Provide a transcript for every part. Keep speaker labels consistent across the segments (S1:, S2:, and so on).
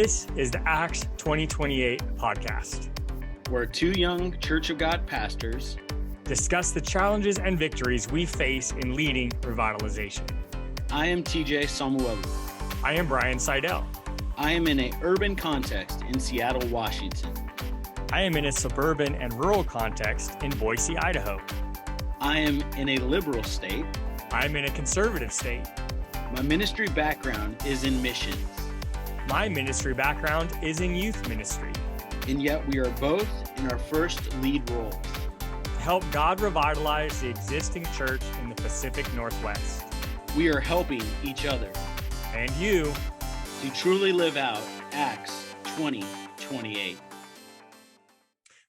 S1: This is the Acts 2028 podcast,
S2: where two young Church of God pastors
S1: discuss the challenges and victories we face in leading revitalization.
S2: I am TJ Samuelu.
S1: I am Brian Seidel.
S2: I am in an urban context in Seattle, Washington.
S1: I am in a suburban and rural context in Boise, Idaho.
S2: I am in a liberal state.
S1: I am in a conservative state.
S2: My ministry background is in missions.
S1: My ministry background is in youth ministry.
S2: And yet we are both in our first lead roles.
S1: To help God revitalize the existing church in the Pacific Northwest.
S2: We are helping each other.
S1: And you.
S2: To truly live out Acts 2028.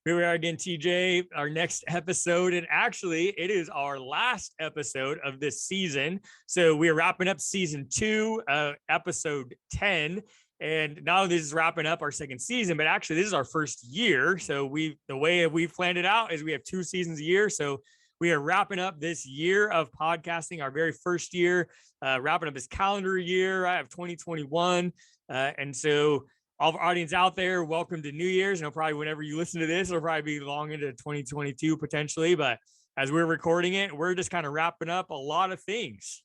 S1: Here we are again, TJ, our next episode. And actually, it is our last episode of this season. So we are wrapping up season 2, episode 10. And not only is this wrapping up our second season, but actually this is our first year. So the way we've planned it out is we have 2 seasons a year. So we are wrapping up this year of podcasting, our very first year, wrapping up this calendar year of 2021. And so all of our audience out there, welcome to New Year's. And probably whenever you listen to this, it'll probably be long into 2022 potentially. But as we're recording it, we're just kind of wrapping up a lot of things.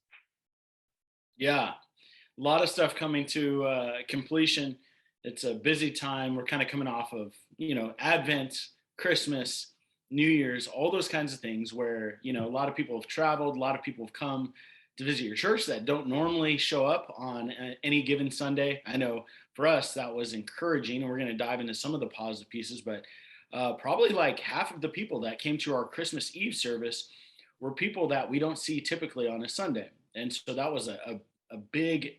S2: Yeah, a lot of stuff coming to completion. It's a busy time. We're kind of coming off of, Advent, Christmas, New Year's, all those kinds of things where, a lot of people have traveled, a lot of people have come to visit your church that don't normally show up on any given Sunday. I know for us that was encouraging, and we're going to dive into some of the positive pieces, but probably like half of the people that came to our Christmas Eve service were people that we don't see typically on a Sunday. And so that was a big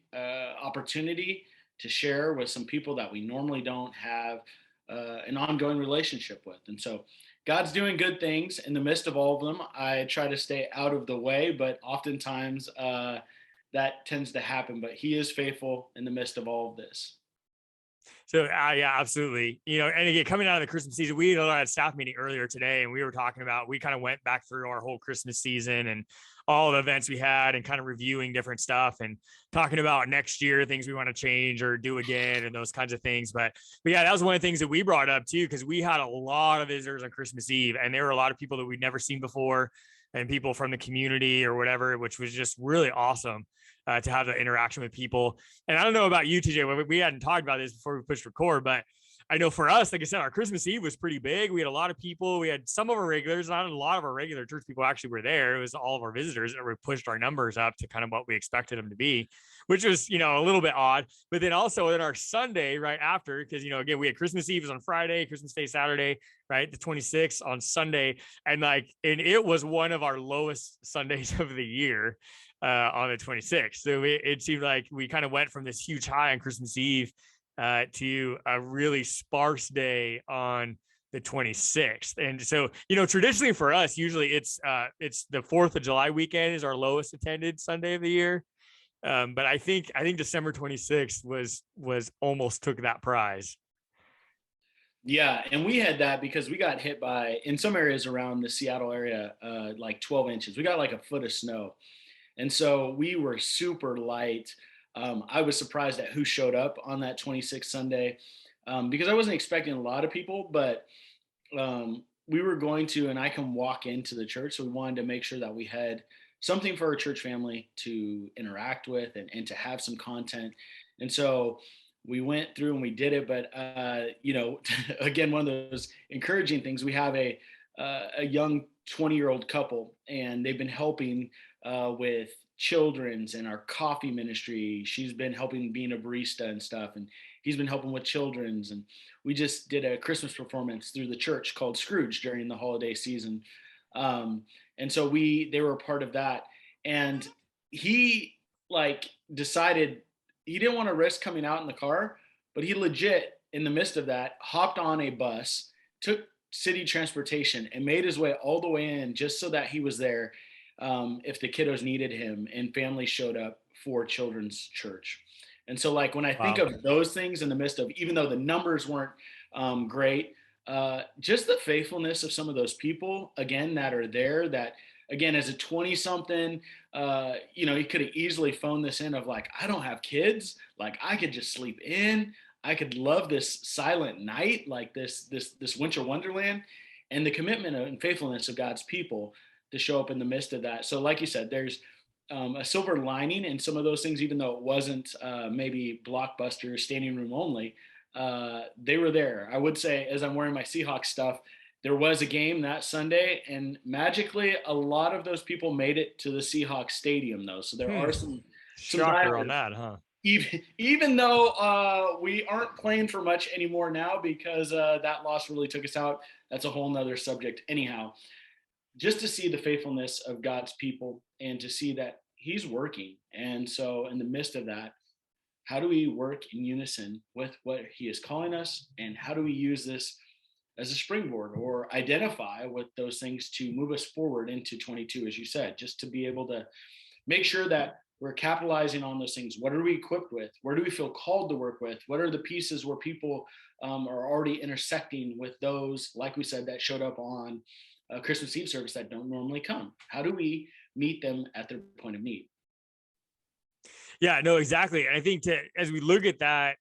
S2: opportunity to share with some people that we normally don't have an ongoing relationship with. And so God's doing good things in the midst of all of them. I try to stay out of the way, but oftentimes that tends to happen. But He is faithful in the midst of all of this.
S1: So yeah, absolutely. And again, coming out of the Christmas season, we had a staff meeting earlier today, and we were talking about, we kind of went back through our whole Christmas season and all the events we had and kind of reviewing different stuff and talking about next year, things we want to change or do again and those kinds of things. But yeah, that was one of the things that we brought up too, because we had a lot of visitors on Christmas Eve, and there were a lot of people that we'd never seen before and people from the community or whatever, which was just really awesome. To have the interaction with people. And I don't know about you, TJ, we hadn't talked about this before we pushed record, but I know for us, like I said, our Christmas Eve was pretty big. We had a lot of people. We had some of our regulars, not a lot of our regular church people actually were there. It was all of our visitors that pushed our numbers up to kind of what we expected them to be, which was, a little bit odd. But then also in our Sunday right after, because, again, we had Christmas Eve was on Friday, Christmas Day, Saturday, right? The 26th on Sunday. And it was one of our lowest Sundays of the year. On the 26th. So it seemed like we kind of went from this huge high on Christmas Eve to a really sparse day on the 26th. And so, traditionally for us, usually it's the 4th of July weekend is our lowest attended Sunday of the year. But I think December 26th was almost took that prize.
S2: Yeah, and we had that because we got hit by, in some areas around the Seattle area, like 12 inches. We got like a foot of snow. And so we were super light. I was surprised at who showed up on that 26th Sunday because I wasn't expecting a lot of people, but we were going to, and I can walk into the church. So we wanted to make sure that we had something for our church family to interact with and to have some content. And so we went through and we did it. But, again, one of those encouraging things, we have a young 20-year-old couple, and they've been helping with children's and our coffee ministry. She's been helping being a barista and stuff, and he's been helping with children's. And we just did a Christmas performance through the church called Scrooge during the holiday season. And so they were a part of that. And he decided he didn't want to risk coming out in the car, but he legit, in the midst of that, hopped on a bus, took city transportation, and made his way all the way in just so that he was there if the kiddos needed him, and family showed up for children's church. And so when I think of those things in the midst of, even though the numbers weren't great, just the faithfulness of some of those people, again, that are there, that, again, as a 20 something, he could have easily phoned this in of I don't have kids. I could just sleep in. I could love this silent night, like this winter wonderland, and the commitment and faithfulness of God's people to show up in the midst of that. So, like you said, there's a silver lining in some of those things, even though it wasn't maybe blockbuster standing room only. They were there. I would say, as I'm wearing my Seahawks stuff, there was a game that Sunday, and magically, a lot of those people made it to the Seahawks stadium, though. So there
S1: Hmm.
S2: are some
S1: Shocker on
S2: diehards,
S1: that, huh?
S2: even though we aren't playing for much anymore now because that loss really took us out. That's a whole nother subject. Anyhow, just to see the faithfulness of God's people and to see that He's working. And so, in the midst of that, how do we work in unison with what He is calling us? And how do we use this as a springboard or identify with those things to move us forward into 22, as you said, just to be able to make sure that we're capitalizing on those things. What are we equipped with? Where do we feel called to work with? What are the pieces where people are already intersecting with those, like we said, that showed up on a Christmas Eve service that don't normally come? How do we meet them at their point of need?
S1: Yeah, no, exactly. And I think as we look at that,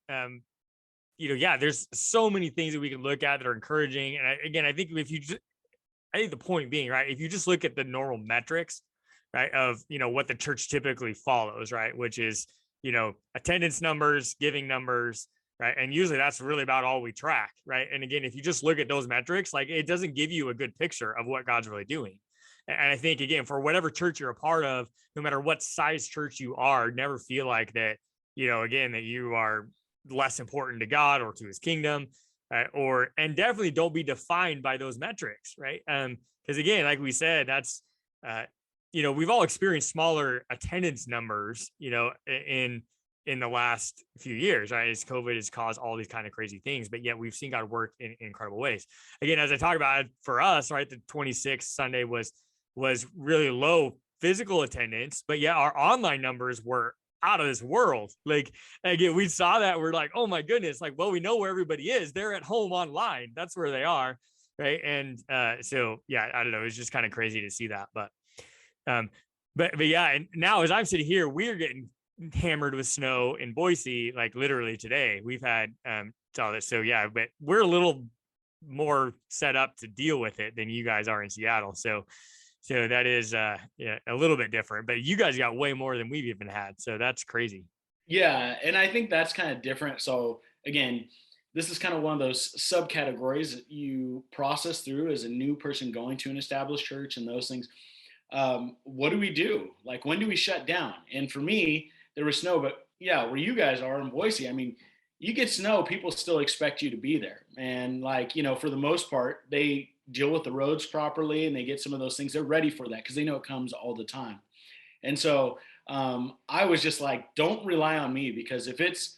S1: yeah, there's so many things that we can look at that are encouraging. And again, I think I think the point being, right, if you just look at the normal metrics, right, of, what the church typically follows, right, which is, attendance numbers, giving numbers, right. And usually that's really about all we track, right. And again, if you just look at those metrics, like, it doesn't give you a good picture of what God's really doing. And I think, again, for whatever church you're a part of, no matter what size church you are, never feel like that, again, that you are less important to God or to His kingdom, and definitely don't be defined by those metrics, right? Because again, like we said, that's uh, we've all experienced smaller attendance numbers, in the last few years, right? As COVID has caused all these kind of crazy things, but yet we've seen God work in incredible ways. Again, as I talked about, for us, right, the 26th Sunday was really low physical attendance, but yeah, our online numbers were out of this world. Like, again, we saw that, we're like, oh my goodness, like, well, we know where everybody is. They're at home online. That's where they are, right? And so yeah, I don't know. It's just kind of crazy to see that, um, but yeah, and now as I'm sitting here, we're getting hammered with snow in Boise, like literally today. We've had all this, so yeah, but we're a little more set up to deal with it than you guys are in Seattle. So that is yeah, a little bit different, but you guys got way more than we've even had. So that's crazy.
S2: Yeah, and I think that's kind of different. So again, this is kind of one of those subcategories that you process through as a new person going to an established church and those things. What do we do? Like, when do we shut down? And for me, there was snow, but yeah, where you guys are in Boise, I mean, you get snow, people still expect you to be there. And like, for the most part, they deal with the roads properly and they get some of those things. They're ready for that because they know it comes all the time. And so I was just like, don't rely on me, because if it's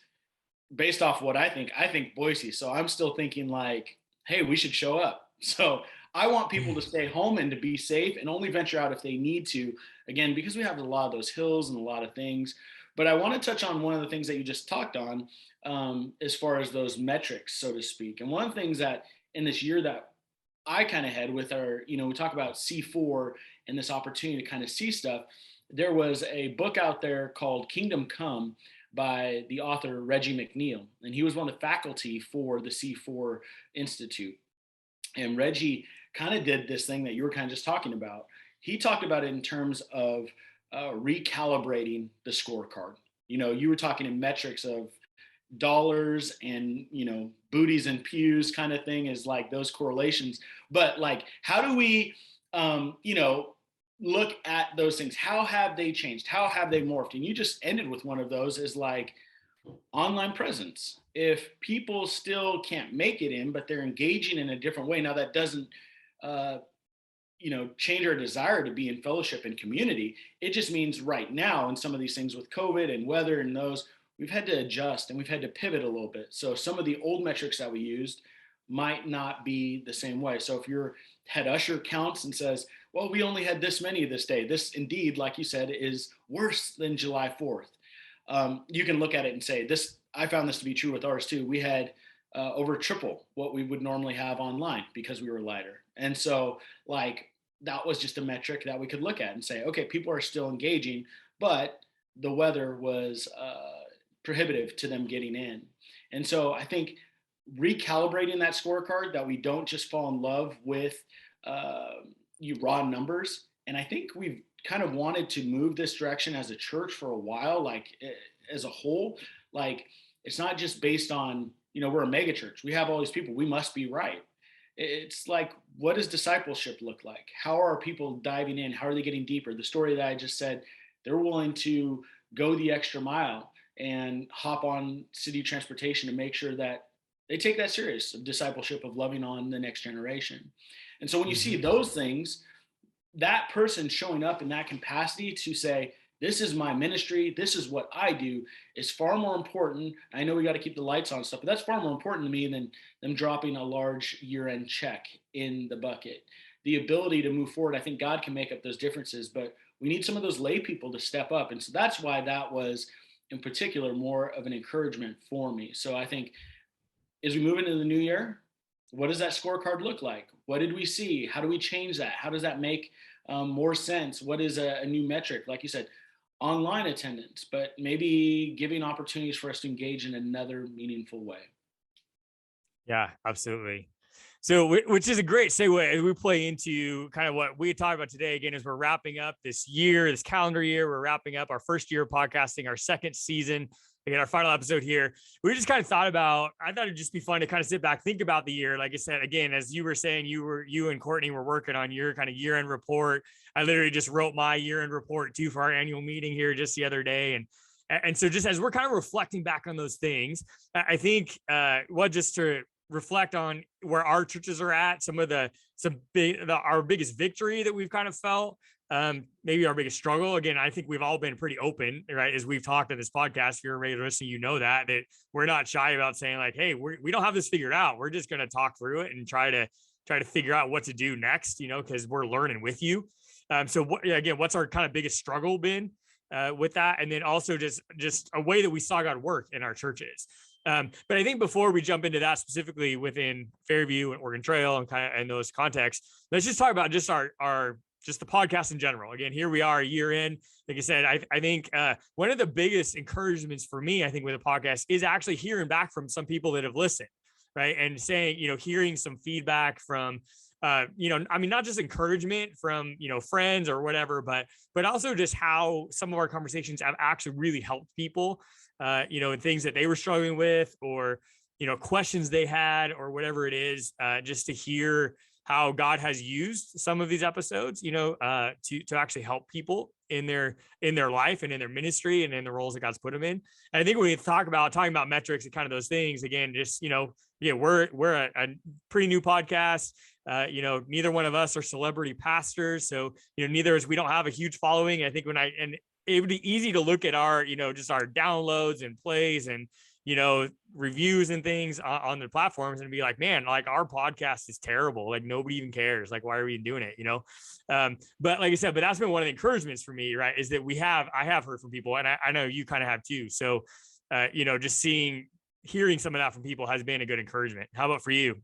S2: based off what I think Boise. So I'm still thinking like, hey, we should show up. So I want people to stay home and to be safe and only venture out if they need to. Again, because we have a lot of those hills and a lot of things. But I want to touch on one of the things that you just talked on, as far as those metrics, so to speak. And one of the things that in this year that I kind of had with our, we talk about C4 and this opportunity to kind of see stuff. There was a book out there called Kingdom Come by the author Reggie McNeil, and he was one of the faculty for the C4 Institute. And Reggie kind of did this thing that you were kind of just talking about. He talked about it in terms of recalibrating the scorecard. You were talking in metrics of dollars and booties and pews kind of thing, is like those correlations. But like, how do we look at those things? How have they changed? How have they morphed? And you just ended with one of those, is like online presence. If people still can't make it in, but they're engaging in a different way, now that doesn't uh, change our desire to be in fellowship and community. It just means right now, in some of these things with COVID and weather and those, we've had to adjust and we've had to pivot a little bit. So some of the old metrics that we used might not be the same way. So if your head usher counts and says, well, we only had this many this day, this indeed, like you said, is worse than July 4th. You can look at it and say, this, I found this to be true with ours too. We had over triple what we would normally have online because we were lighter. And so like, that was just a metric that we could look at and say, okay, people are still engaging, but the weather was prohibitive to them getting in. And so I think recalibrating that scorecard, that we don't just fall in love with you raw numbers. And I think we've kind of wanted to move this direction as a church for a while, like as a whole. Like, it's not just based on, we're a mega church, we have all these people, we must be right. It's like, what does discipleship look like? How are people diving in? How are they getting deeper? The story that I just said, they're willing to go the extra mile and hop on city transportation to make sure that they take that serious of discipleship, of loving on the next generation. And so when you see those things, that person showing up in that capacity to say, this is my ministry, this is what I do, is far more important. I know we got to keep the lights on and stuff, but that's far more important to me than them dropping a large year-end check in the bucket. The ability to move forward, I think God can make up those differences, but we need some of those lay people to step up. And so that's why that was in particular more of an encouragement for me. So I think as we move into the new year, what does that scorecard look like? What did we see? How do we change that? How does that make more sense? What is a new metric? Like you said, online attendance, but maybe giving opportunities for us to engage in another meaningful way.
S1: Yeah, absolutely. So, which is a great segue as we play into kind of what we talked about today. Again, as we're wrapping up this year, this calendar year, we're wrapping up our first year of podcasting, our second season. Again, our final episode here. We just kind of thought about, I thought it'd just be fun to kind of sit back, think about the year. Like I said, again, as you were saying, you and Courtney were working on your kind of year-end report. I literally just wrote my year-end report too for our annual meeting here just the other day. And so just as we're kind of reflecting back on those things, I think just to reflect on where our churches are at, our biggest victory that we've kind of felt, maybe our biggest struggle. Again, I think we've all been pretty open, right? As we've talked in this podcast, if you're a regular listener, that we're not shy about saying like, hey, we don't have this figured out. We're just going to talk through it and try to figure out what to do next, because we're learning with you. So what's our kind of biggest struggle been with that? And then also just a way that we saw God work in our churches. But I think before we jump into that specifically within Fairview and Oregon Trail and kind of in those contexts, let's just talk about just just the podcast in general. Again, here we are a year in. Like I said, I think one of the biggest encouragements for me, I think, with a podcast is actually hearing back from some people that have listened, right? And saying, hearing some feedback from, not just encouragement from, friends or whatever, but also just how some of our conversations have actually really helped people, and things that they were struggling with, or, questions they had, or whatever it is, just to hear how God has used some of these episodes, to actually help people in their life and in their ministry and in the roles that God's put them in. And I think when we talking about metrics and kind of those things, again, just, we're a pretty new podcast. Neither one of us are celebrity pastors. So, we don't have a huge following. I think it would be easy to look at our, just our downloads and plays and, reviews and things on the platforms and be like, man, like our podcast is terrible. Like nobody even cares. Like, why are we doing it? But like I said, that's been one of the encouragements for me, right? Is that I have heard from people, and I know you kind of have too. So, just hearing some of that from people has been a good encouragement. How about for you?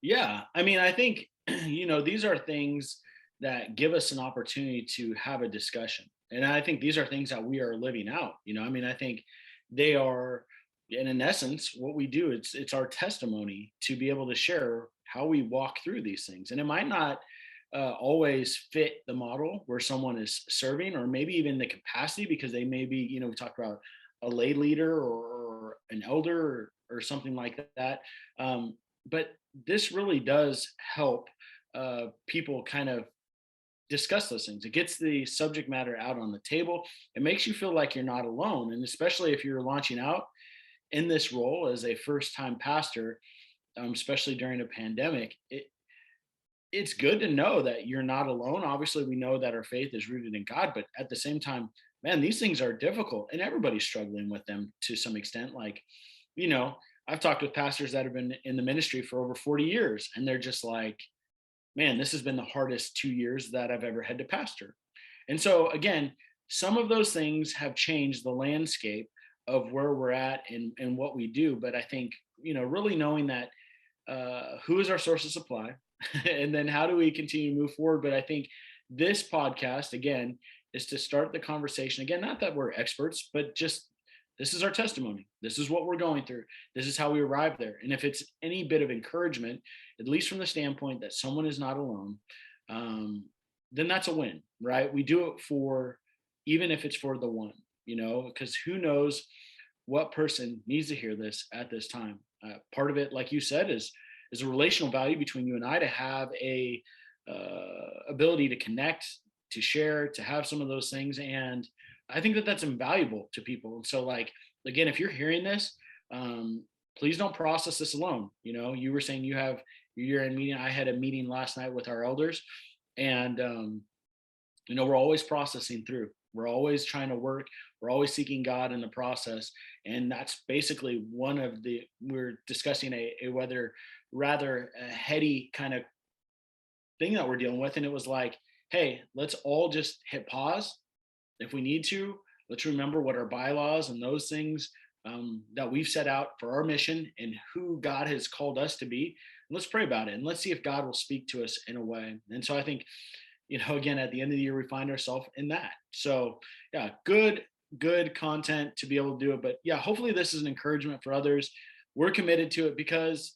S2: Yeah. I mean, I think, these are things that give us an opportunity to have a discussion. And I think these are things that we are living out. I think they are, and in essence, what we do, it's our testimony to be able to share how we walk through these things. And it might not always fit the model where someone is serving, or maybe even the capacity, because they may be, we talked about a lay leader or an elder or something like that. But this really does help people kind of discuss those things. It gets the subject matter out on the table. It makes you feel like you're not alone. And especially if you're launching out in this role as a first-time pastor, especially during a pandemic, it's good to know that you're not alone. Obviously, we know that our faith is rooted in God, but at the same time, man, these things are difficult and everybody's struggling with them to some extent. Like, I've talked with pastors that have been in the ministry for over 40 years, and they're just like, man, this has been the hardest 2 years that I've ever had to pastor. And so again, some of those things have changed the landscape of where we're at and what we do. But I think, really knowing that who is our source of supply and then how do we continue to move forward. But I think this podcast, again, is to start the conversation. Again, not that we're experts, but just This is our testimony. This is what we're going through. This is how we arrived there. And if it's any bit of encouragement, at least from the standpoint that someone is not alone, um, then that's a win, right? We do it for, even if it's for the one, because who knows what person needs to hear this at this time. Part of it, like you said, is a relational value between you and I, to have a ability to connect, to share, to have some of those things. And I think that that's invaluable to people. And so, like, again, if you're hearing this, um, please don't process this alone. You were saying you have your year-end meeting. I had a meeting last night with our elders, and we're always processing through. We're always trying to work. We're always seeking God in the process, and that's basically one of the. We're discussing a whether rather a heady kind of thing that we're dealing with, and it was like, hey, let's all just hit pause if we need to. Let's remember what our bylaws and those things that we've set out for our mission and who God has called us to be. And let's pray about it, and let's see if God will speak to us in a way. And so I think, again, at the end of the year, we find ourselves in that. So yeah, good content to be able to do it. But yeah, hopefully this is an encouragement for others. We're committed to it because,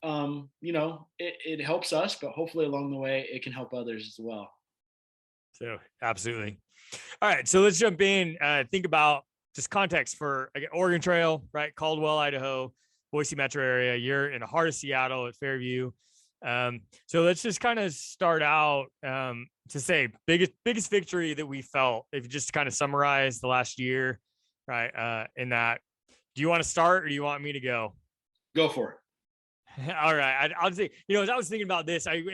S2: it helps us, but hopefully along the way, it can help others as well.
S1: So absolutely. All right. So let's jump in. Think about just context for, again, Oregon Trail, right? Caldwell, Idaho, Boise metro area. You're in the heart of Seattle at Fairview. So let's just kind of start out to say biggest victory that we felt. If you just kind of summarize the last year, right? In that, do you want to start or do you want me to go?
S2: Go for it.
S1: All right. I'll say, as I was thinking about this, and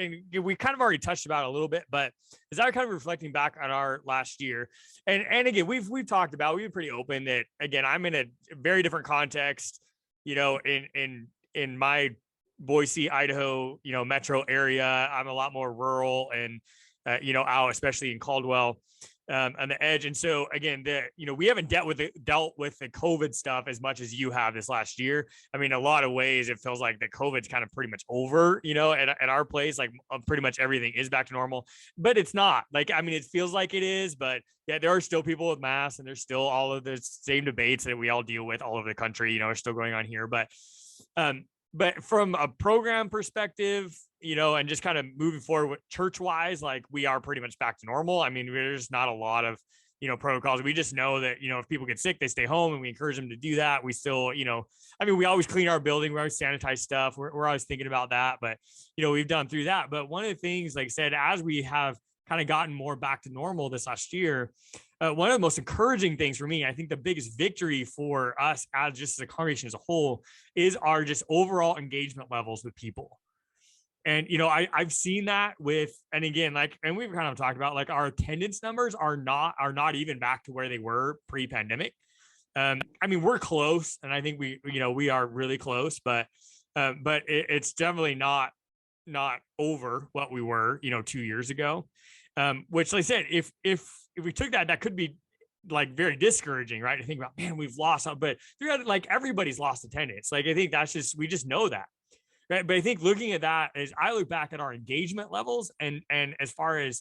S1: we kind of already touched about it a little bit, but as I was kind of reflecting back on our last year, and again, we've talked about, we've been pretty open that, again, I'm in a very different context, in my Boise, Idaho, metro area. I'm a lot more rural and, out, especially in Caldwell, on the edge. And so again, we haven't dealt with the COVID stuff as much as you have this last year. I mean, a lot of ways it feels like the COVID's kind of pretty much over, at our place, like pretty much everything is back to normal, but it's not. Like, I mean, it feels like it is, but yeah, there are still people with masks, and there's still all of the same debates that we all deal with all over the country, are still going on here. But from a program perspective, and just kind of moving forward church wise, like, we are pretty much back to normal. I mean, there's not a lot of, protocols. We just know that, if people get sick, they stay home, and we encourage them to do that. We still, I mean, we always clean our building. We always sanitize stuff. We're always thinking about that, but, we've done through that. But one of the things, like I said, as we have kind of gotten more back to normal this last year, one of the most encouraging things for me, I think the biggest victory for us as a congregation as a whole, is our just overall engagement levels with people. And, I've seen that and again, and we've kind of talked about, like, our attendance numbers are not even back to where they were pre-pandemic. I mean, we're close, and I think we are really close, but it's definitely not over what we were, 2 years ago. Which, like I said, if we took that could be like very discouraging, right? To think about, man, we've lost, but like everybody's lost attendance. Like, I think we just know that. Right. But I think looking at that, as I look back at our engagement levels and as far as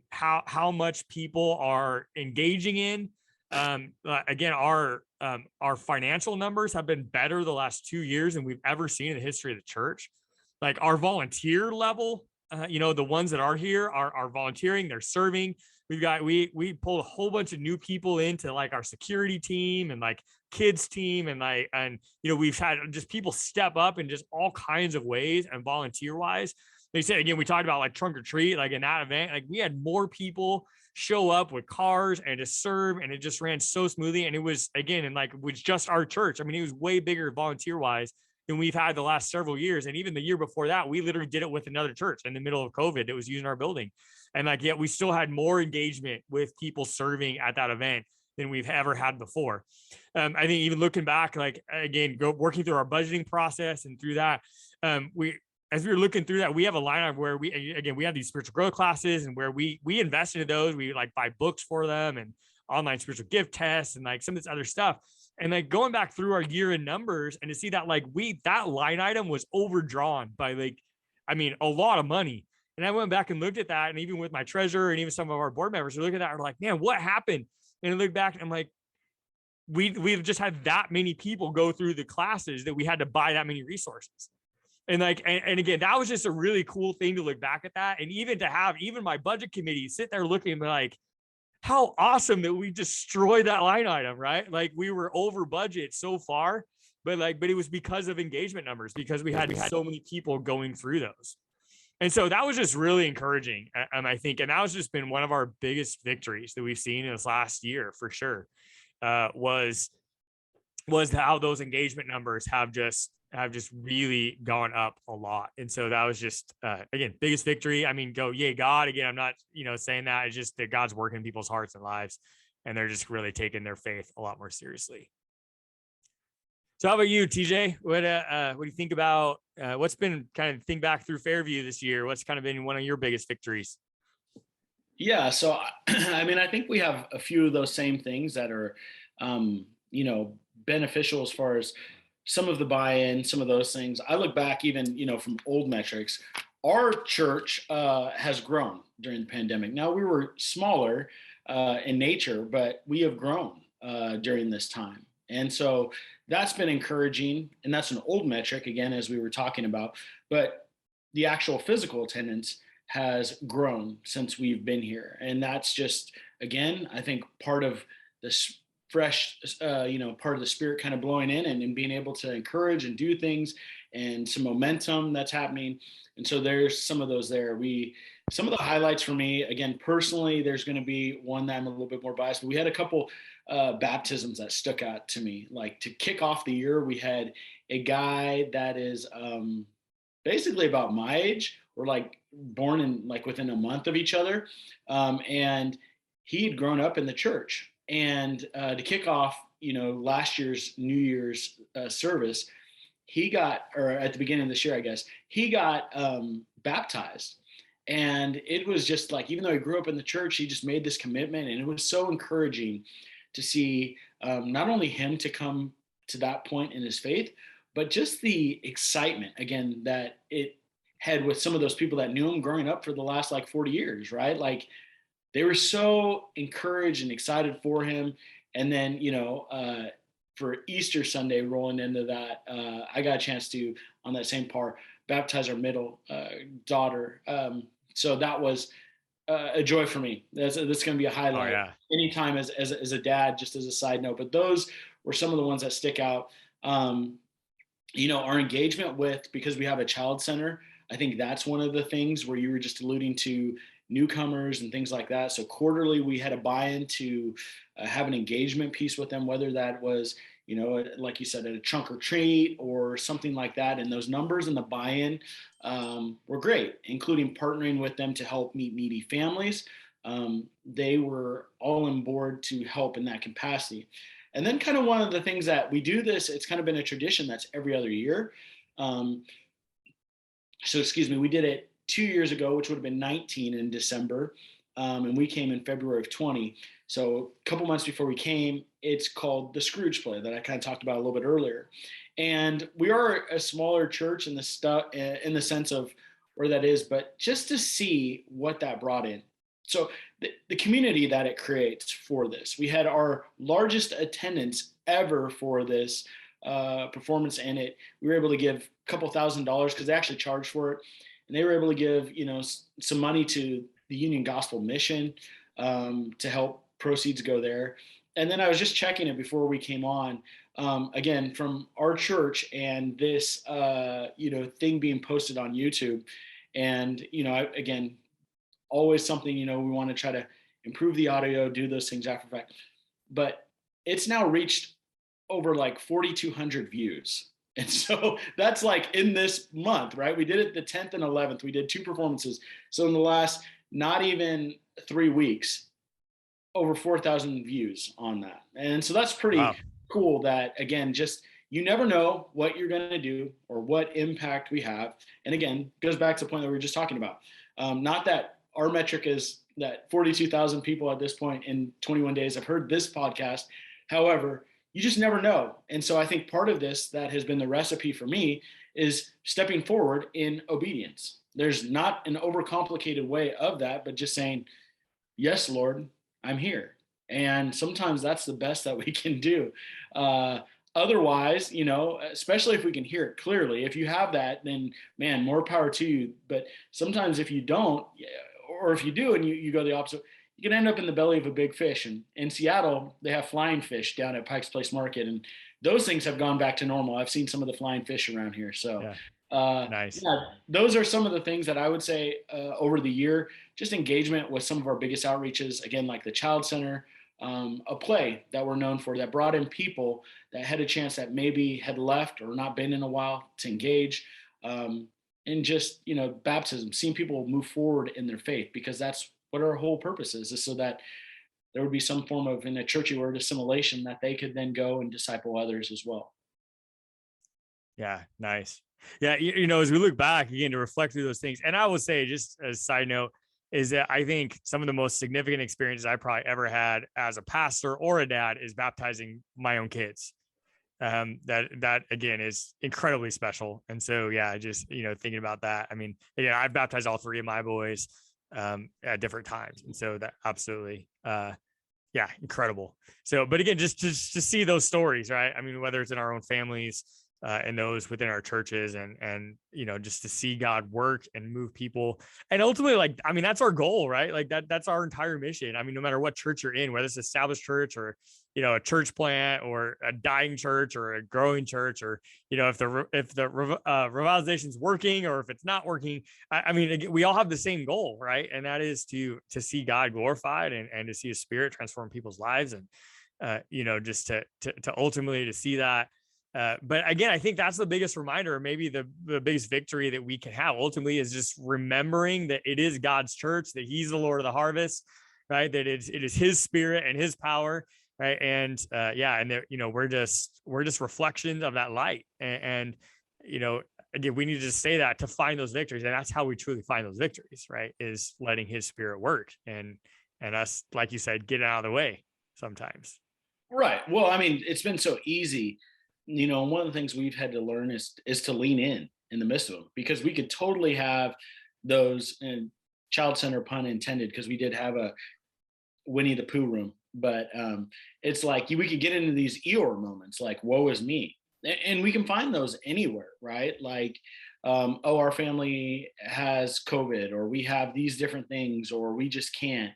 S1: how much people are engaging in, again, our financial numbers have been better the last 2 years than we've ever seen in the history of the church. Like, our volunteer level, the ones that are here are volunteering, they're serving. We pulled a whole bunch of new people into, like, our security team and, like, kids team, and we've had just people step up in just all kinds of ways, and volunteer wise. They said, again, we talked about, like, trunk or treat, like in that event, like, we had more people show up with cars and to serve, and it just ran so smoothly. And it was, again, and like, it was just our church. I mean, it was way bigger volunteer wise than we've had the last several years. And even the year before that, we literally did it with another church in the middle of COVID that was using our building. And, like, yet we still had more engagement with people serving at that event than we've ever had before. I think even looking back, like, again, working through our budgeting process and through that, as we were looking through that, we have a lineup where we have these spiritual growth classes, and where we invest into those. We, like, buy books for them and online spiritual gift tests and, like, some of this other stuff. And, like, going back through our year in numbers and to see that, like, that line item was overdrawn by, like, I mean, a lot of money. And I went back and looked at that, and even with my treasurer and even some of our board members, we look at that and we're like, man, what happened? And I look back and I'm like, we've just had that many people go through the classes that we had to buy that many resources. And like, and again, that was just a really cool thing to look back at that. And even to have even my budget committee sit there looking and be like, how awesome that we destroyed that line item, right? Like we were over budget so far, but it was because of engagement numbers, because we had so many people going through those. And so that was just really encouraging. I think, and that was just been one of our biggest victories that we've seen in this last year for sure, was how those engagement numbers have just really gone up a lot. And so that was just, again, biggest victory. I mean, go, yay, God. Again, I'm not, saying that. It's just that God's working in people's hearts and lives, and they're just really taking their faith a lot more seriously. So how about you, TJ? What do you think about what's been kind of think back through Fairview this year? What's kind of been one of your biggest victories?
S2: Yeah. So, I mean, I think we have a few of those same things that are, beneficial as far as some of the buy-in, some of those things. I look back even, from old metrics, our church has grown during the pandemic. Now we were smaller in nature, but we have grown during this time. And so that's been encouraging. And that's an old metric, again, as we were talking about. But the actual physical attendance has grown since we've been here. And that's just, again, I think part of this fresh, part of the spirit kind of blowing in and being able to encourage and do things, and some momentum that's happening. And so there's some of those there. Some of the highlights for me, again, personally, there's going to be one that I'm a little bit more biased, but we had a couple baptisms that stuck out to me. Like to kick off the year, we had a guy that is basically about my age. We're like born in like within a month of each other. And he'd grown up in the church. And to kick off, last year's New Year's service, or at the beginning of this year, I guess, he got baptized. And it was just like, even though he grew up in the church, he just made this commitment. And it was so encouraging to see not only him to come to that point in his faith, but just the excitement, again, that it had with some of those people that knew him growing up for the last like 40 years, right? Like they were so encouraged and excited for him. And then, for Easter Sunday rolling into that, I got a chance to, on that same par, baptize our middle daughter. So that was a joy for me. That's going to be a highlight.
S1: Oh, yeah.
S2: Anytime as a dad, just as a side note. But those were some of the ones that stick out. Our engagement with, because we have a child center, I think that's one of the things where you were just alluding to newcomers and things like that. So quarterly, we had a buy-in to have an engagement piece with them, whether that was, like you said, at a trunk or treat or something like that. And those numbers and the buy-in were great, including partnering with them to help meet needy families. They were all on board to help in that capacity. And then kind of one of the things that we do this, it's kind of been a tradition that's every other year. We did it 2 years ago, which would have been 19 in December. And we came in February of 20. So a couple months before we came, it's called the Scrooge play that I kind of talked about a little bit earlier. And we are a smaller church in the sense of where that is, but just to see what that brought in. So the community that it creates for this, we had our largest attendance ever for this performance, and we were able to give a couple $1,000 because they actually charged for it. And they were able to give, some money to the Union Gospel Mission to help proceeds go there. And then I was just checking it before we came on, again, from our church and this, thing being posted on YouTube. And, again, always something, we want to try to improve the audio, do those things after fact. But it's now reached over like 4,200 views. And so that's like in this month, right? We did it the 10th and 11th. We did 2 performances. So in the last not even 3 weeks, over 4,000 views on that. And so that's pretty cool that, again, just you never know what you're going to do or what impact we have. And again, goes back to the point that we were just talking about. Not that our metric is that 42,000 people at this point in 21 days have heard this podcast. However, you just never know. And so I think part of this that has been the recipe for me is stepping forward in obedience. There's not an overcomplicated way of that, but just saying, yes, Lord, I'm here. And sometimes that's the best that we can do. Uh, Otherwise, especially if we can hear it clearly, if you have that, then man, more power to you. But sometimes if you don't, yeah, or if you do and you go the opposite, you can end up in the belly of a big fish. And in Seattle, they have flying fish down at Pike's Place Market, and those things have gone back to normal. I've seen some of the flying fish around here. So,
S1: Yeah. Nice.
S2: yeah, those are some of the things that I would say over the year, just engagement with some of our biggest outreaches, again, like the Child Center, a play that we're known for that brought in people that had a chance that maybe had left or not been in a while to engage. Um, and just, baptism, seeing people move forward in their faith, because that's what our whole purpose is so that there would be some form of, in a churchy word, assimilation, that they could then go and disciple others as well.
S1: Yeah, nice. Yeah, as we look back again to reflect through those things, and I will say, just as a side note, is that I think some of the most significant experiences I probably ever had as a pastor or a dad is baptizing my own kids. That again is incredibly special. And so, yeah, just, thinking about that. I mean, yeah, I've baptized all three of my boys at different times. And so that absolutely, yeah, incredible. So, but again, just to see those stories, right? I mean, whether it's in our own families, and those within our churches, and just to see God work and move people, and ultimately, like, I mean, that's our goal, right? Like that's our entire mission. I mean, no matter what church you're in, whether it's established church or a church plant or a dying church or a growing church, or if the revitalization is working or if it's not working, I mean, again, we all have the same goal, right? And that is to see God glorified, and to see His Spirit transform people's lives, and just to ultimately to see that. But again, I think that's the biggest reminder, maybe the biggest victory that we can have ultimately, is just remembering that it is God's church, that He's the Lord of the harvest, right? That it is His Spirit and His power, right? And yeah, and that, we're just reflections of that light, and again, we need to say that to find those victories, and that's how we truly find those victories, right? Is letting His Spirit work, and us, like you said, getting out of the way sometimes.
S2: Right. Well, I mean, it's been so easy, and one of the things we've had to learn is to lean in the midst of them, because we could totally have those, and child center pun intended, because we did have a Winnie the Pooh room, but it's like we could get into these Eeyore moments, like woe is me, and we can find those anywhere, right? Like, oh, our family has COVID, or we have these different things, or we just can't.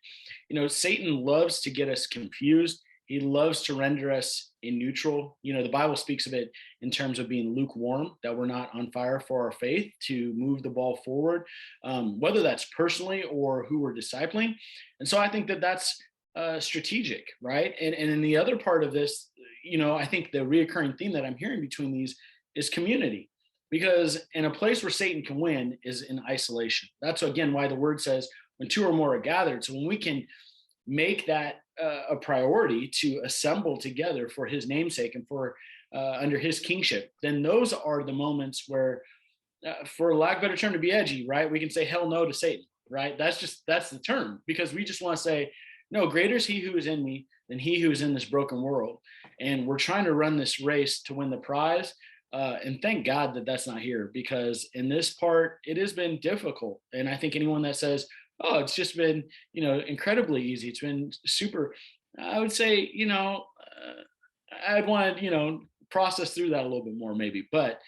S2: Satan loves to get us confused. He loves to render us in neutral. The Bible speaks of it in terms of being lukewarm, that we're not on fire for our faith to move the ball forward, whether that's personally or who we're discipling. And so I think that that's strategic, right? And in the other part of this, I think the reoccurring theme that I'm hearing between these is community, because in a place where Satan can win is in isolation. That's again why the word says when two or more are gathered. So when we can make that a priority to assemble together for His namesake and for under His kingship, then those are the moments where, for lack of a better term, to be edgy, right? We can say hell no to Satan, right? That's the term, because we just want to say, no, greater is He who is in me than he who is in this broken world. And we're trying to run this race to win the prize. And thank God that that's not here, because in this part, it has been difficult. And I think anyone that says, oh, it's just been, incredibly easy, it's been super, I would say, I'd want to, process through that a little bit more maybe, but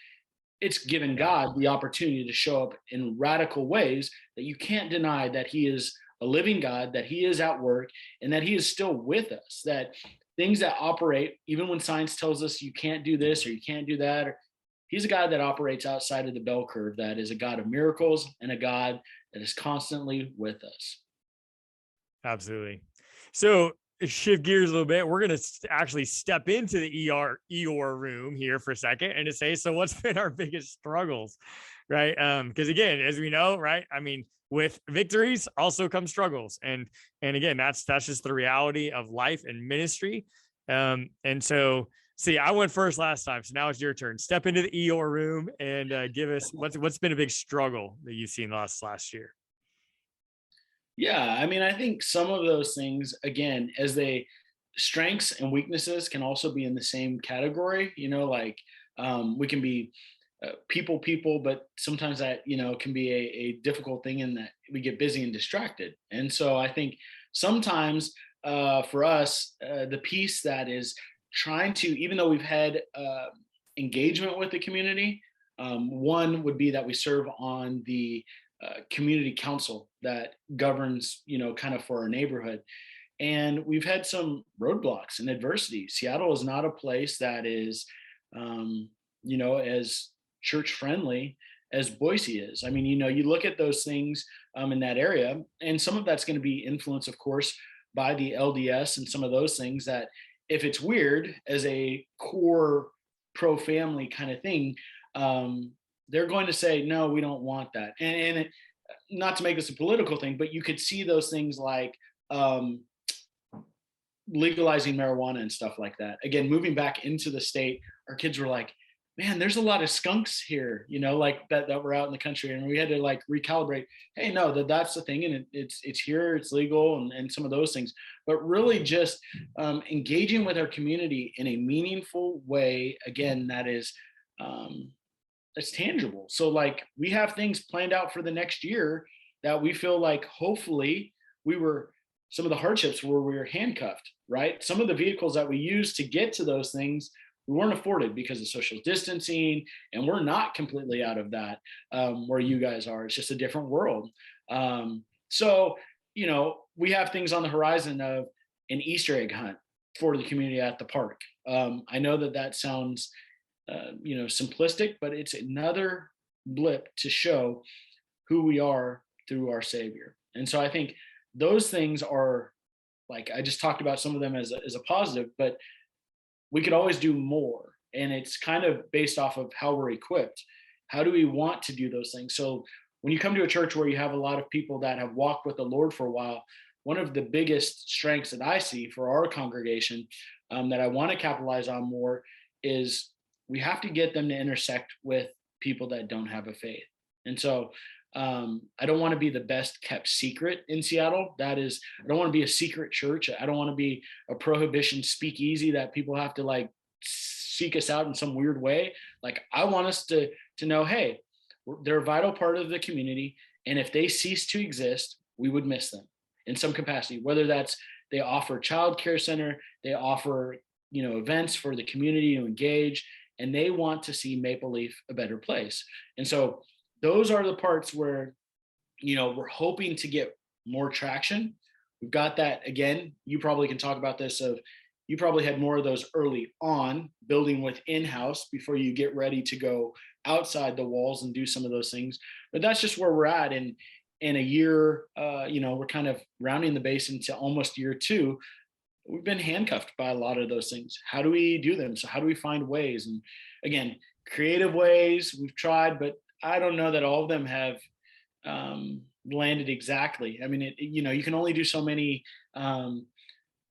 S2: it's given
S1: Yeah,
S2: God the opportunity to show up in radical ways that you can't deny, that He is a living God, that He is at work, and that He is still with us, that things that operate, even when science tells us you can't do this or you can't do that, or He's a God that operates outside of the bell curve, that is a God of miracles and a God that is constantly with us.
S1: absolutely. So shift gears a little bit. We're going to actually step into the ER room here for a second, and to say, so what's been our biggest struggles, right? Because again, as we know, right, I mean, with victories also come struggles, and again, that's just the reality of life and ministry. And so, see, I went first last time, so now it's your turn. Step into the ER room and give us what's been a big struggle that you've seen last year.
S2: Yeah, I mean, I think some of those things, again, as they strengths and weaknesses can also be in the same category. Like, we can be people, but sometimes that can be a difficult thing in that we get busy and distracted. And so I think sometimes for us, the piece that is trying to, even though we've had engagement with the community, one would be that we serve on the community council that governs, kind of for our neighborhood. And we've had some roadblocks and adversity. Seattle is not a place that is, as church friendly as Boise is. I mean, you look at those things in that area, and some of that's going to be influenced, of course, by the LDS and some of those things that if it's weird as a core pro family kind of thing, they're going to say, no, we don't want that. Not to make this a political thing, but you could see those things like legalizing marijuana and stuff like that. Again, moving back into the state, our kids were like, man, there's a lot of skunks here, like that were out in the country. And we had to like recalibrate, hey, no, that's the thing. And it's here, it's legal and some of those things, but really just engaging with our community in a meaningful way. Again, that is, it's tangible. So like we have things planned out for the next year that we feel like hopefully some of the hardships where we were handcuffed, right? Some of the vehicles that we use to get to those things, we weren't afforded because of social distancing, and we're not completely out of that where you guys are. It's just a different world. So, we have things on the horizon of an Easter egg hunt for the community at the park. I know that sounds, simplistic, but it's another blip to show who we are through our Savior. And so I think those things are, like, I just talked about some of them as a positive, but we could always do more. And it's kind of based off of how we're equipped. How do we want to do those things? So when you come to a church where you have a lot of people that have walked with the Lord for a while, one of the biggest strengths that I see for our congregation that I want to capitalize on more is we have to get them to intersect with people that don't have a faith. And so I don't want to be the best kept secret in Seattle. I don't want to be a secret church. I don't want to be a prohibition speakeasy that people have to like seek us out in some weird way. Like I want us to know, hey, they're a vital part of the community. And if they cease to exist, we would miss them in some capacity, whether that's they offer childcare center, they offer, events for the community to engage, and they want to see Maple Leaf a better place. And so those are the parts where, we're hoping to get more traction. We've got that. Again, you probably can talk about this you probably had more of those early on building with in-house before you get ready to go outside the walls and do some of those things. But that's just where we're at. And in a year, we're kind of rounding the base into almost year 2. We've been handcuffed by a lot of those things. How do we do them? So how do we find ways? And again, creative ways we've tried, but I don't know that all of them have landed exactly. I mean, you can only do so many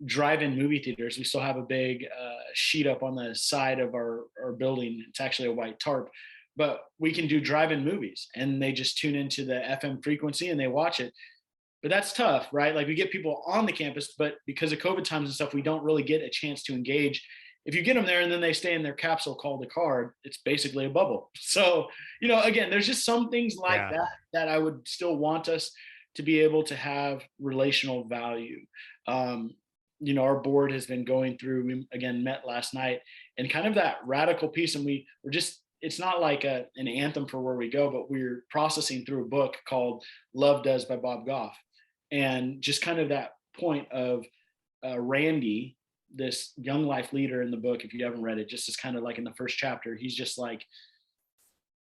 S2: drive-in movie theaters. We still have a big sheet up on the side of our building. It's actually a white tarp, but we can do drive-in movies and they just tune into the FM frequency and they watch it. But that's tough, right? Like we get people on the campus, but because of COVID times and stuff, we don't really get a chance to engage. If you get them there and then they stay in their capsule called a card, it's basically a bubble. So, again, there's just some things like that I would still want us to be able to have relational value. Our board has been going through, we again met last night, and kind of that radical piece. And we're just, it's not like an anthem for where we go, but we're processing through a book called Love Does by Bob Goff. And just kind of that point of Randy, this young life leader in the book, if you haven't read it, just as kind of like in the first chapter, he's just like,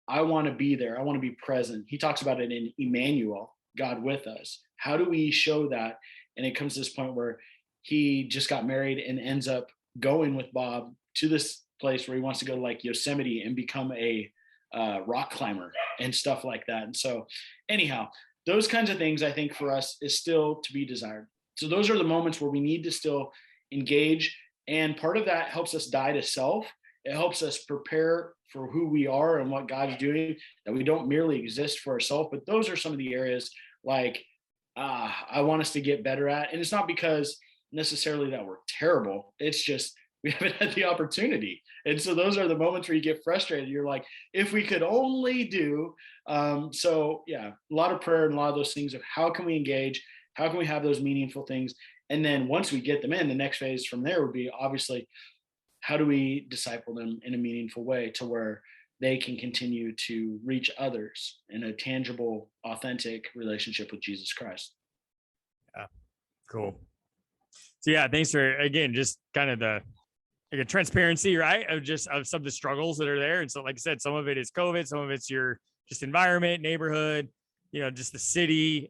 S2: I want to be there. I want to be present. He talks about it in Emmanuel, God with us. How do we show that? And it comes to this point where he just got married and ends up going with Bob to this place where he wants to go to like Yosemite and become a rock climber and stuff like that. And so anyhow, those kinds of things I think for us is still to be desired. So those are the moments where we need to still engage. And part of that helps us die to self. It helps us prepare for who we are and what God's doing, that we don't merely exist for ourselves. But those are some of the areas like I want us to get better at. And it's not because necessarily that we're terrible. It's just we haven't had the opportunity. And so those are the moments where you get frustrated. You're like, if we could only do. So yeah, a lot of prayer and a lot of those things of how can we engage? How can we have those meaningful things? And then once we get them in, the next phase from there would be obviously how do we disciple them in a meaningful way to where they can continue to reach others in a tangible, authentic relationship with Jesus Christ.
S1: Yeah, cool. So yeah, thanks for again just kind of the like a transparency, right? Of just of some of the struggles that are there. And so, like I said, some of it is COVID, some of it's your just environment, neighborhood, just the city,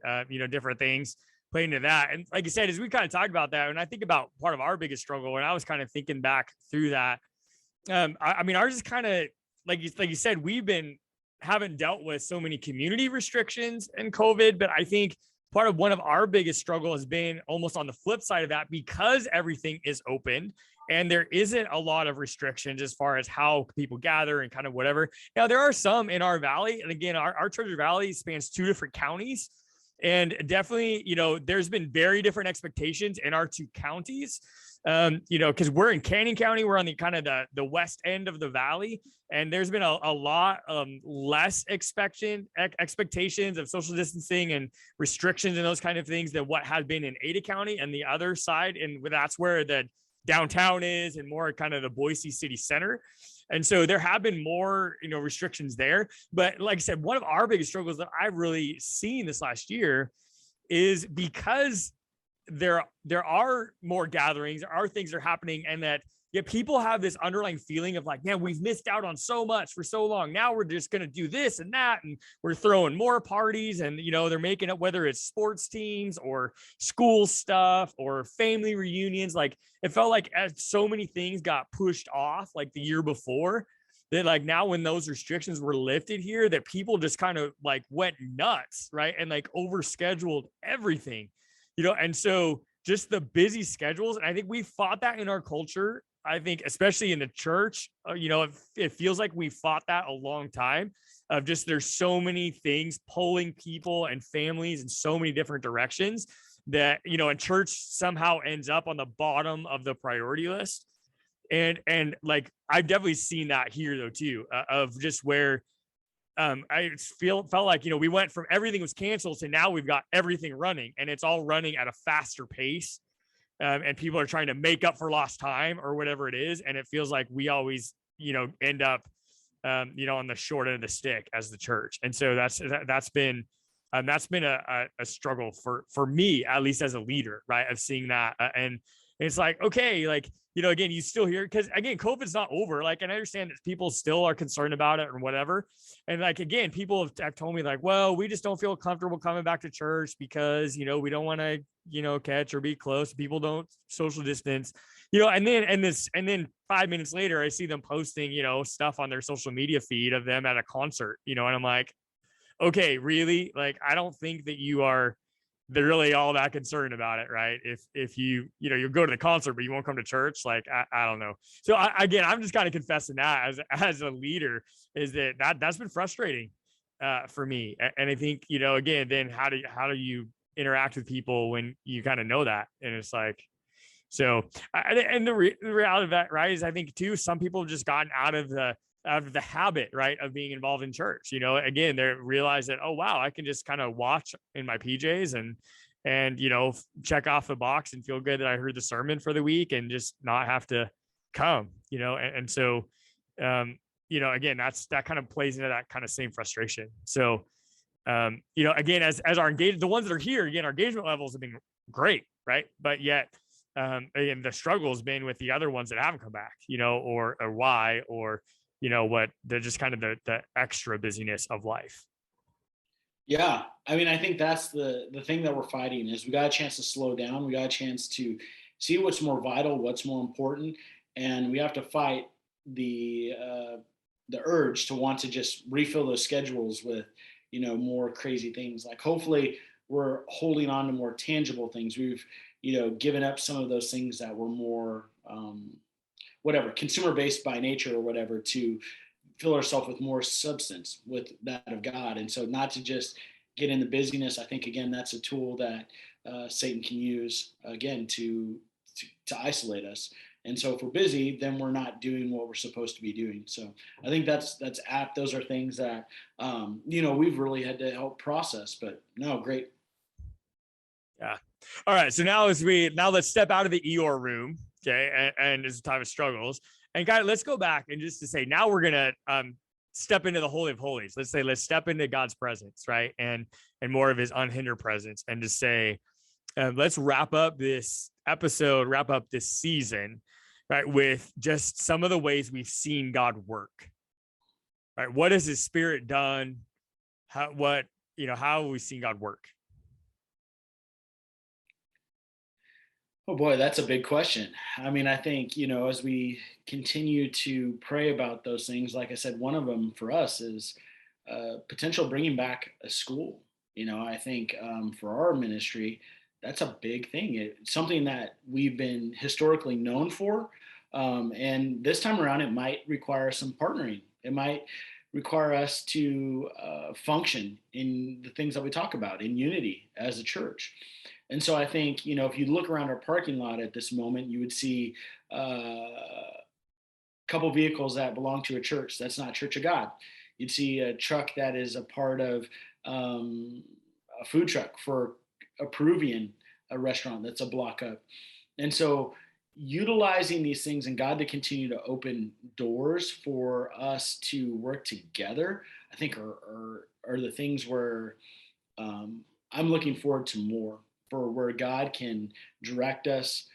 S1: different things play into that. And like I said, as we kind of talked about that, and I think about part of our biggest struggle, and I was kind of thinking back through that. I mean, ours is kind of like you said, haven't dealt with so many community restrictions and COVID, but I think part of one of our biggest struggle has been almost on the flip side of that because everything is open and there isn't a lot of restrictions as far as how people gather and kind of whatever. Now, there are some in our valley. And again, our Treasure Valley spans 2 different counties. And definitely, there's been very different expectations in our 2 counties. Because we're in Canyon County, we're on the kind of the west end of the valley. And there's been a lot less expectations of social distancing and restrictions and those kind of things than what has been in Ada County and the other side. And that's where the downtown is and more kind of the Boise city center. And so there have been more, restrictions there. But like I said, one of our biggest struggles that I've really seen this last year is because there are more gatherings, there are things that are happening, and that people have this underlying feeling of like, man, we've missed out on so much for so long. Now we're just going to do this and that, and we're throwing more parties, and they're making it, whether it's sports teams or school stuff or family reunions. Like it felt like as so many things got pushed off like the year before, that like now when those restrictions were lifted here, that people just kind of like went nuts, right? And like overscheduled everything. And so just the busy schedules. And I think we fought that in our culture. I think, especially in the church, it feels like we fought that a long time of just, there's so many things pulling people and families in so many different directions that, and church somehow ends up on the bottom of the priority list. And like, I've definitely seen that here though, too, of just where, I felt like, we went from everything was canceled to now we've got everything running, and it's all running at a faster pace. And people are trying to make up for lost time or whatever it is. And it feels like we always, end up, on the short end of the stick as the church. And so that's been a struggle for me, at least as a leader, right? Of seeing that. And it's like, okay, like, again, you still hear, because again, COVID's not over. Like, and I understand that people still are concerned about it or whatever. And like, again, people have told me like, well, we just don't feel comfortable coming back to church because, we don't want to, catch or be close. People don't social distance, and then 5 minutes later, I see them posting, stuff on their social media feed of them at a concert, and I'm like, okay, really? Like, I don't think that they're really all that concerned about it, right? If you go to the concert, but you won't come to church, like, I don't know. So again, I'm just kind of confessing that as a leader is that's been frustrating for me. And I think, again, then how do you interact with people when you kind of know that? And it's like, so, and the reality of that, right, is I think too, some people have just gotten out of the habit, right, of being involved in church. Again, they realize that, oh wow, I can just kind of watch in my PJs and check off the box and feel good that I heard the sermon for the week and just not have to come. And so again, that kind of plays into that kind of same frustration. So again, as our the ones that are here, again, our engagement levels have been great, right? But yet and the struggle has been with the other ones that haven't come back, or why, or what, they're just kind of the extra busyness of life.
S2: Yeah, I mean, I think that's the thing that we're fighting is we got a chance to slow down. We got a chance to see what's more vital, what's more important, and we have to fight the urge to want to just refill those schedules with more crazy things. Like hopefully we're holding on to more tangible things. We've given up some of those things that were more whatever, consumer based by nature or whatever, to fill ourselves with more substance, with that of God. And so not to just get in the busyness. I think, again, that's a tool that Satan can use, again, to isolate us. And so if we're busy, then we're not doing what we're supposed to be doing. So I think that's apt. Those are things that, we've really had to help process, but no, great.
S1: Yeah. All right. So now let's step out of the Eeyore room. Okay. And it's a time of struggles. And guys, let's go back and just to say, now we're going to step into the Holy of Holies. Let's step into God's presence, right? And more of his unhindered presence, and to say, let's wrap up this episode, wrap up this season, right? With just some of the ways we've seen God work, right? What has his spirit done? How have we seen God work?
S2: Oh boy, that's a big question. I mean, I think, as we continue to pray about those things, like I said, one of them for us is potential bringing back a school. I think for our ministry, that's a big thing. It's something that we've been historically known for. And this time around, it might require some partnering. It might require us to function in the things that we talk about in unity as a church. And so I think, if you look around our parking lot at this moment, you would see a couple vehicles that belong to a church that's not Church of God. You'd see a truck that is a part of a food truck for a Peruvian a restaurant that's a block up. And so utilizing these things and God to continue to open doors for us to work together, I think are the things where I'm looking forward to more, for where God can direct us.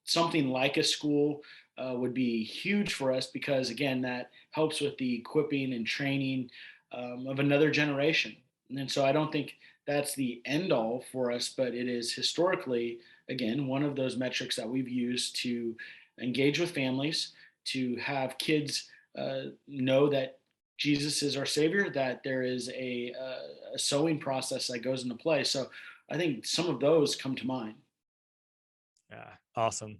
S2: Something like a school would be huge for us because, again, that helps with the equipping and training of another generation. And so I don't think that's the end all for us, but it is historically, again, one of those metrics that we've used to engage with families, to have kids know that Jesus is our Savior, that there is a sowing process that goes into play. So I think some of those come to mind.
S1: Yeah. Awesome.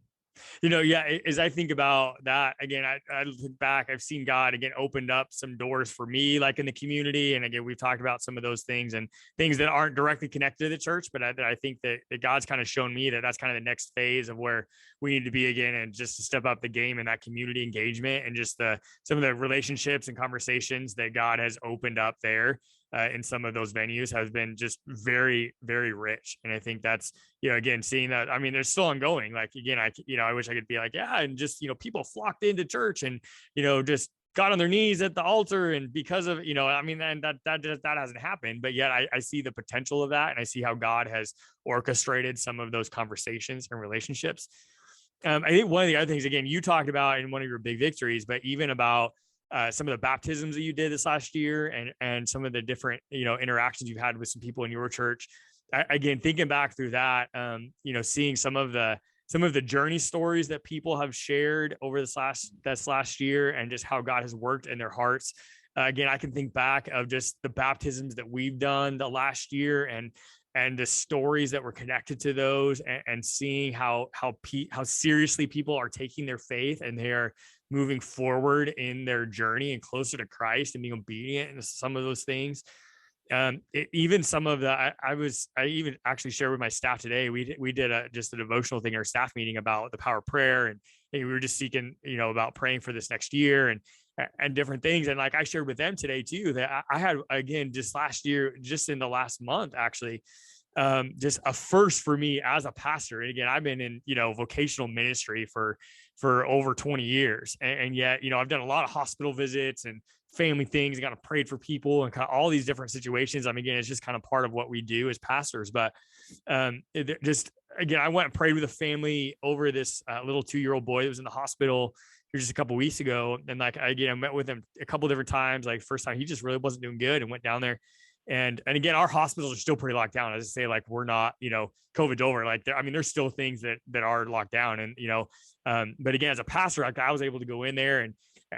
S1: Yeah, as I think about that, again, I look back, I've seen God again opened up some doors for me, like in the community. And again, we've talked about some of those things and things that aren't directly connected to the church, but I think that God's kind of shown me that that's kind of the next phase of where we need to be again, and just to step up the game in that community engagement and just some of the relationships and conversations that God has opened up there. In some of those venues has been just very, very rich. And I think that's, again, seeing that, I mean, they're still ongoing. Like, again, I wish I could be like, yeah. And just, people flocked into church and, just got on their knees at the altar. And because of, I mean, and that hasn't happened, but yet I see the potential of that. And I see how God has orchestrated some of those conversations and relationships. I think one of the other things, again, you talked about in one of your big victories, but even about some of the baptisms that you did this last year, and some of the different interactions you've had with some people in your church. Again, thinking back through that, seeing some of the journey stories that people have shared over this last year, and just how God has worked in their hearts. Again, I can think back of just the baptisms that we've done the last year, and the stories that were connected to those, and seeing how seriously people are taking their faith, and they're moving forward in their journey and closer to Christ and being obedient and some of those things. Even some of the, I even actually shared with my staff today, we did just a devotional thing in our staff meeting about the power of prayer. And we were just seeking, about praying for this next year and different things. And like I shared with them today too, that I had, again, just last year, just in the last month, actually, just a first for me as a pastor. And again, I've been in, vocational ministry for over 20 years. And yet, I've done a lot of hospital visits and family things, and kind of prayed for people and kind of all these different situations. I mean, again, it's just kind of part of what we do as pastors, but again, I went and prayed with a family over this little 2-year-old boy that was in the hospital here just a couple of weeks ago. And like, again, I met with him a couple of different times. Like first time, he just really wasn't doing good, and went down there. And again, our hospitals are still pretty locked down. As I say, like, we're not, COVID's over. Like, there's still things that are locked down. And, but again, as a pastor, like, I was able to go in there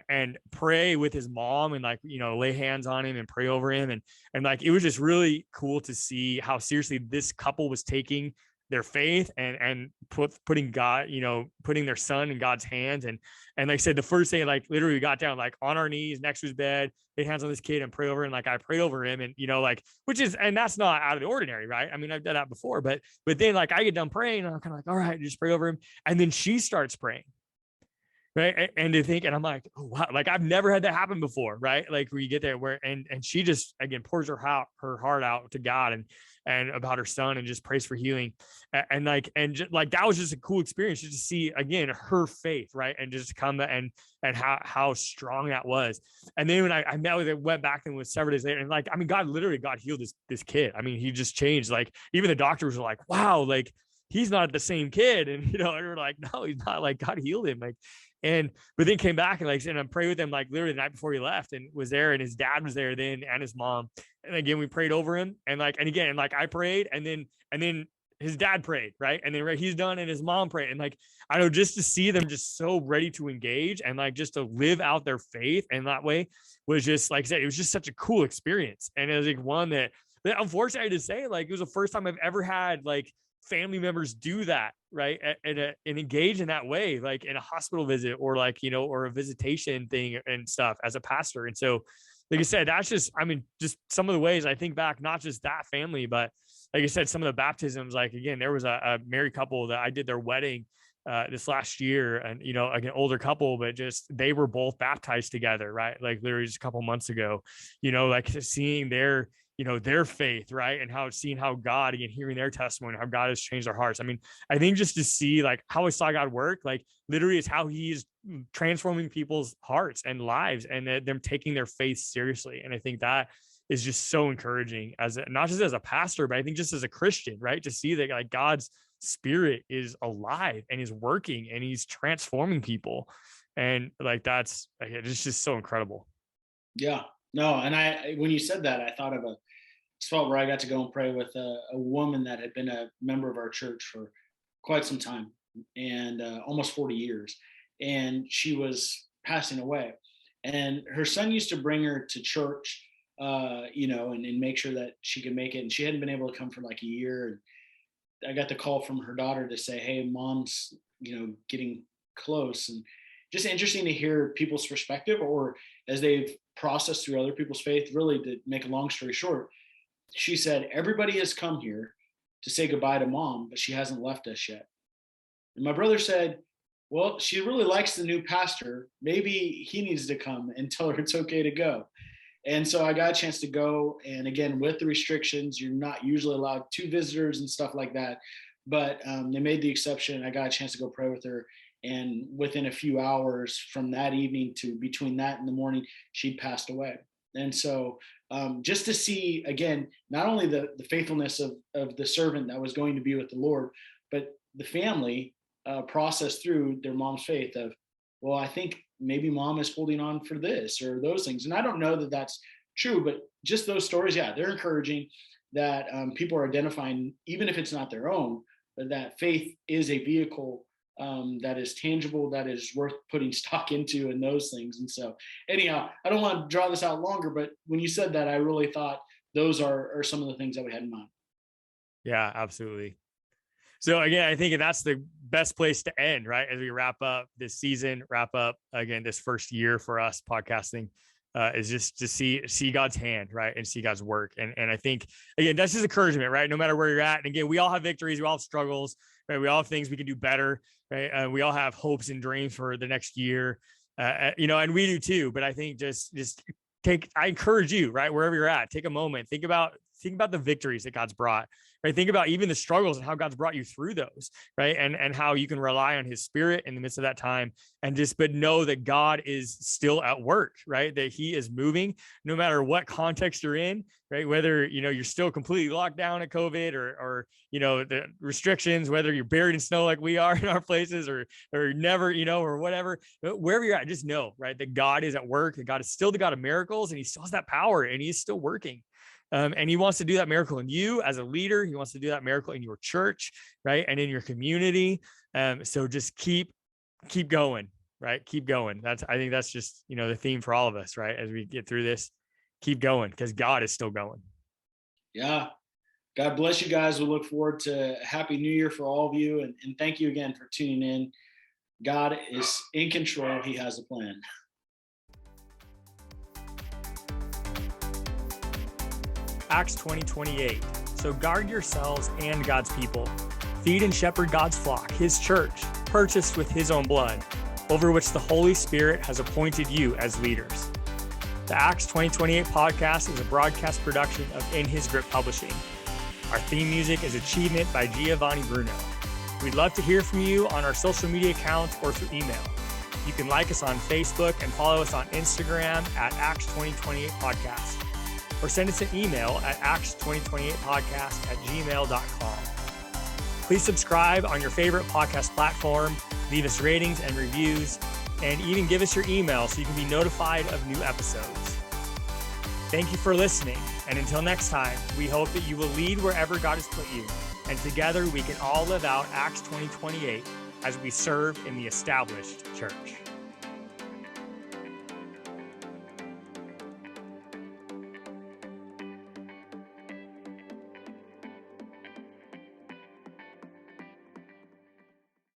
S1: and pray with his mom, and like, lay hands on him and pray over him. And like, it was just really cool to see how seriously this couple was taking their faith and putting God, putting their son in God's hands. And like I said, the first thing, like literally we got down, like on our knees next to his bed, lay hands on this kid and pray over him. Like I prayed over him, and, like, and that's not out of the ordinary, right? I mean, I've done that before, but then like I get done praying, and I'm kind of like, all right, just pray over him. And then she starts praying. right. And to think, and I'm like, oh, wow, like I've never had that happen before, right? Like where you get there, where and she just again pours her heart out to God and about her son, and just prays for healing, like that was just a cool experience just to see again her faith, right? And just come and how strong that was. And then when I met with it, went back and was several days later, and like I mean, God healed this kid. I mean, he just changed. Like even the doctors were like, wow, like he's not the same kid. And and we're like, no, he's not. Like God healed him. Like, but then came back and like, and I prayed with him like literally the night before he left, and was there, and his dad was there then, and his mom. And again, we prayed over him, and again, like I prayed, and then his dad prayed, right? And then he's done, and his mom prayed. And like, I know, just to see them just so ready to engage and like just to live out their faith in that way was just, like I said, it was just such a cool experience. And it was like one that unfortunately I had to say, like, it was the first time I've ever had like family members do that, right? And engage in that way, like in a hospital visit or like, or a visitation thing and stuff as a pastor. And so, like I said, that's just, I mean, just some of the ways I think back, not just that family, but like I said, some of the baptisms, like, again, there was a married couple that I did their wedding this last year, and, like an older couple, but just, they were both baptized together, right? Like literally just a couple months ago, like seeing their, their faith, right? And seeing how God, again, hearing their testimony, how God has changed their hearts. I mean, I think just to see like how I saw God work, like literally is how he's transforming people's hearts and lives, and them taking their faith seriously. And I think that is just so encouraging not just as a pastor, but I think just as a Christian, right? To see that like God's spirit is alive and is working and he's transforming people. And like, that's like, it's just so incredible.
S2: Yeah, no. And when you said that, I thought of a spot where I got to go and pray with a woman that had been a member of our church for quite some time, and almost 40 years. And she was passing away, and her son used to bring her to church, and make sure that she could make it. And she hadn't been able to come for like a year. And I got the call from her daughter to say, hey, mom's, getting close. And just interesting to hear people's perspective, or as they've processed through other people's faith. Really, to make a long story short, she said, everybody has come here to say goodbye to mom, but she hasn't left us yet. And my brother said, well, she really likes the new pastor. Maybe he needs to come and tell her it's okay to go. And so I got a chance to go. And again, with the restrictions, you're not usually allowed 2 visitors and stuff like that. But they made the exception. I got a chance to go pray with her. And within a few hours from that evening to between that and the morning, she'd passed away. And so just to see, again, not only the faithfulness of the servant that was going to be with the Lord, but the family process through their mom's faith of, well, I think maybe mom is holding on for this or those things. And I don't know that that's true, but just those stories, yeah, they're encouraging that people are identifying, even if it's not their own, that faith is a vehicle that is tangible, that is worth putting stock into, and those things. And so anyhow, I don't want to draw this out longer, but when you said that, I really thought those are some of the things that we had in mind.
S1: Yeah, absolutely. So again, I think that's the best place to end, right? As we wrap up this season, wrap up again, this first year for us podcasting, is just to see God's hand, right? And see God's work. And I think, again, that's just encouragement, right? No matter where you're at. And again, we all have victories, we all have struggles, right? We all have things we can do better, right? We all have hopes and dreams for the next year, and we do too. But I think just I encourage you, right? Wherever you're at, take a moment, think about the victories that God's brought, right? Think about even the struggles and how God's brought you through those, right? And how you can rely on his spirit in the midst of that time, but know that God is still at work, right? That he is moving no matter what context you're in, right? Whether, you're still completely locked down at COVID or the restrictions, whether you're buried in snow like we are in our places or never, or whatever, wherever you're at, just know, right? That God is at work, that God is still the God of miracles, and he still has that power, and he's still working. And he wants to do that miracle in you as a leader. He wants to do that miracle in your church, right? And in your community. So just keep going, right? Keep going. I think that's just, the theme for all of us, right? As we get through this, keep going, because God is still going.
S2: Yeah. God bless you guys. We look forward to a happy new year for all of you. And thank you again for tuning in. God is in control. He has a plan.
S1: Acts 20:28. So guard yourselves and God's people. Feed and shepherd God's flock, his church, purchased with his own blood. over which the Holy Spirit has appointed you as leaders. The Acts 2028 podcast is a broadcast production of In His Grip Publishing. Our theme music is Achievement by Giovanni Bruno. We'd love to hear from you on our social media accounts or through email. You can like us on Facebook and follow us on Instagram at Acts 2028 Podcast, or send us an email at acts2028podcast@gmail.com. Please subscribe on your favorite podcast platform, leave us ratings and reviews, and even give us your email so you can be notified of new episodes. Thank you for listening, and until next time, we hope that you will lead wherever God has put you, and together we can all live out Acts 2028 as we serve in the established church.